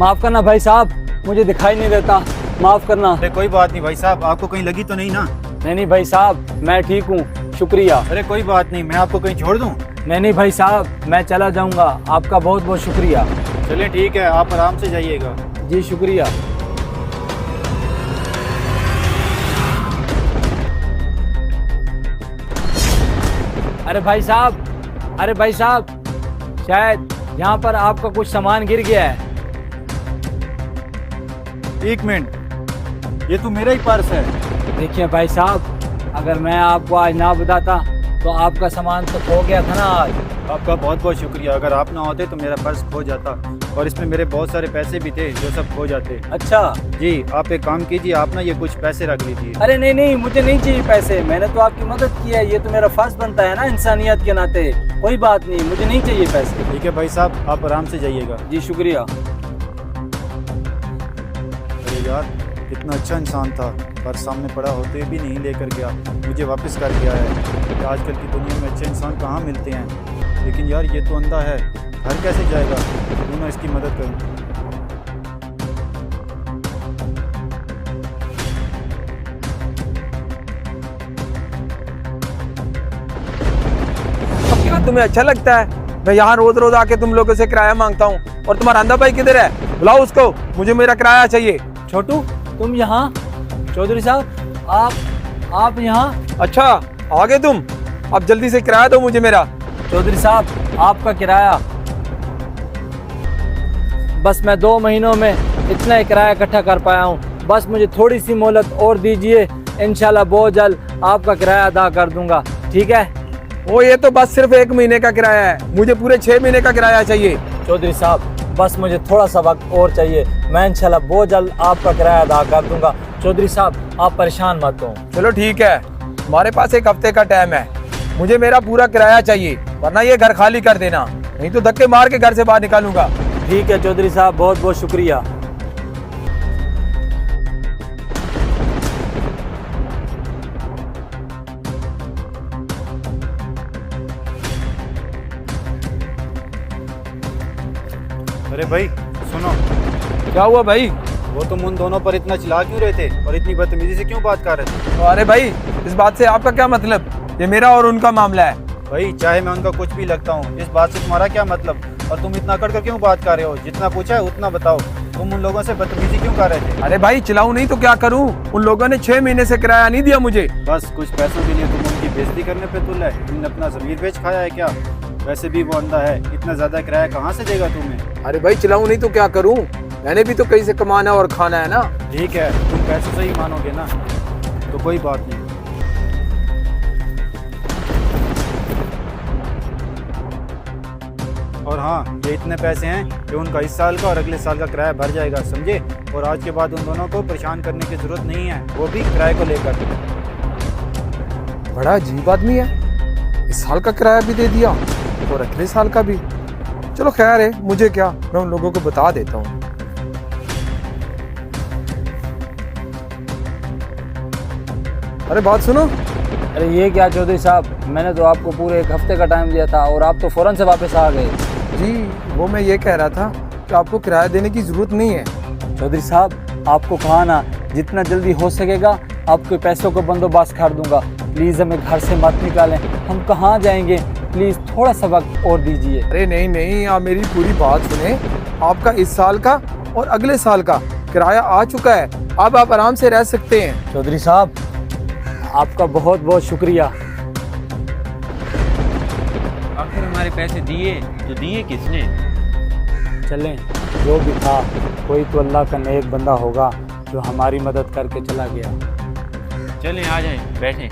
माफ करना भाई साहब, मुझे दिखाई नहीं देता, माफ करना। अरे कोई बात नहीं भाई साहब, आपको कहीं लगी तो नहीं ना? नहीं भाई साहब, मैं ठीक हूँ, शुक्रिया। अरे कोई बात नहीं, मैं आपको कहीं छोड़ दूँ? नहीं भाई साहब, मैं चला जाऊंगा, आपका बहुत बहुत शुक्रिया। चलिए ठीक है, आप आराम से जाइएगा। जी शुक्रिया। अरे भाई साहब, शायद यहाँ पर आपका कुछ सामान गिर गया है। एक मिनट, ये तो मेरा ही पर्स है। देखिए भाई साहब, अगर मैं आपको आज ना बताता तो आपका सामान तो खो गया था ना आज। आपका बहुत बहुत शुक्रिया, अगर आप ना होते तो मेरा पर्स खो जाता और इसमें मेरे बहुत सारे पैसे भी थे जो सब खो जाते। अच्छा जी, आप एक काम कीजिए, आप ना ये कुछ पैसे रख लीजिए। अरे नहीं, मुझे नहीं चाहिए पैसे, मैंने तो आपकी मदद की है, ये तो मेरा फर्ज बनता है ना इंसानियत के नाते। कोई बात नहीं, मुझे नहीं चाहिए पैसे। ठीक है भाई साहब, आप आराम से जाइएगा। जी शुक्रिया। अरे यार, कितना अच्छा इंसान था, पर सामने पड़ा होते भी नहीं लेकर गया, मुझे वापस कर गया है। आजकल की दुनिया में अच्छे इंसान कहाँ मिलते हैं। लेकिन यार, ये तो अंधा है, घर कैसे जाएगा? क्यों ना इसकी मदद करूं। क्या तुम्हें अच्छा लगता है मैं यहाँ रोज रोज आके तुम लोगों से किराया मांगता हूँ? और तुम्हारा अंधा भाई किधर है? बुलाओ उसको, मुझे मेरा किराया चाहिए। छोटू, तुम यहाँ? चौधरी साहब, आप यहाँ? अच्छा, आ गए तुम? अब जल्दी से किराया दो मुझे मेरा। चौधरी साहब, आपका किराया बस मैं 2 महीनों में इतना ही किराया इकट्ठा कर पाया हूँ। बस मुझे थोड़ी सी मोहलत और दीजिए, इंशाल्लाह बहुत जल्द आपका किराया अदा कर दूंगा, ठीक है? वो ये तो बस सिर्फ 1 महीने का किराया है, मुझे पूरे 6 महीने का किराया चाहिए। चौधरी साहब, बस मुझे थोड़ा सा वक्त और चाहिए, मैं इंशाल्लाह बहुत जल्द आपका किराया अदा कर दूंगा। चौधरी साहब, आप परेशान मत हो। चलो ठीक है, हमारे पास 1 हफ्ते का टाइम है, मुझे मेरा पूरा किराया चाहिए, वरना ये घर खाली कर देना, नहीं तो धक्के मार के घर से बाहर निकालूंगा। ठीक है चौधरी साहब, बहुत बहुत शुक्रिया। अरे भाई सुनो। क्या हुआ भाई? वो तुम उन दोनों पर इतना चिल्ला क्यों रहे थे और इतनी बदतमीजी से क्यों बात कर रहे थे? तो अरे भाई, इस बात से आपका क्या मतलब? ये मेरा और उनका मामला है। भाई, चाहे मैं उनका कुछ भी लगता हूँ, इस बात से तुम्हारा क्या मतलब? और तुम इतना अकड़ कर क्यों बात कर रहे हो? जितना पूछा है उतना बताओ, तुम उन लोगों से बदतमीजी क्यों कर रहे थे? अरे भाई, चिल्लाऊं नहीं तो क्या करूं? उन लोगों ने 6 महीने से किराया नहीं दिया मुझे। बस कुछ पैसों के लिए तुम उनकी बेइज्जती करने पे तुल है? तुमने अपना ज़मीर बेच खाया है क्या? वैसे भी वो अंधा है, इतना ज्यादा किराया कहाँ से देगा तुम्हें? अरे भाई, चिल्लाऊं नहीं तो क्या करूं? मैंने भी तो कहीं से कमाना और खाना है ना। ठीक है, तुम पैसों से ही मानोगे ना, तो कोई बात नहीं। और हाँ, ये इतने पैसे हैं कि उनका इस साल का और अगले साल का किराया भर जाएगा, समझे? और आज के बाद उन दोनों को परेशान करने की जरूरत नहीं है, वो भी किराए को लेकर। बड़ा अजीब आदमी है, इस साल का किराया भी दे दिया और अगले साल का भी। चलो खैर है, मुझे क्या, मैं उन लोगों को बता देता हूँ। अरे बात सुनो। अरे ये क्या चौधरी साहब, मैंने तो आपको पूरे 1 हफ्ते का टाइम दिया था और आप तो फौरन से वापस आ गए। जी, वो मैं ये कह रहा था कि आपको किराया देने की जरूरत नहीं है। चौधरी साहब, आपको कहा ना, जितना जल्दी हो सकेगा आपके पैसों को बंदोबस्त कर दूंगा। प्लीज़ हमें घर से मत निकालें, हम कहाँ जाएंगे? प्लीज़ थोड़ा सा वक्त और दीजिए। अरे नहीं, आप मेरी पूरी बात सुने। आपका इस साल का और अगले साल का किराया आ चुका है, अब आप आराम से रह सकते हैं। चौधरी साहब, आपका बहुत बहुत शुक्रिया। आखिर हमारे पैसे दिए तो दिए किसने? चलें, जो भी था, कोई तो अल्लाह का नेक बंदा होगा जो हमारी मदद करके चला गया। चलें, आ जाएं, बैठें।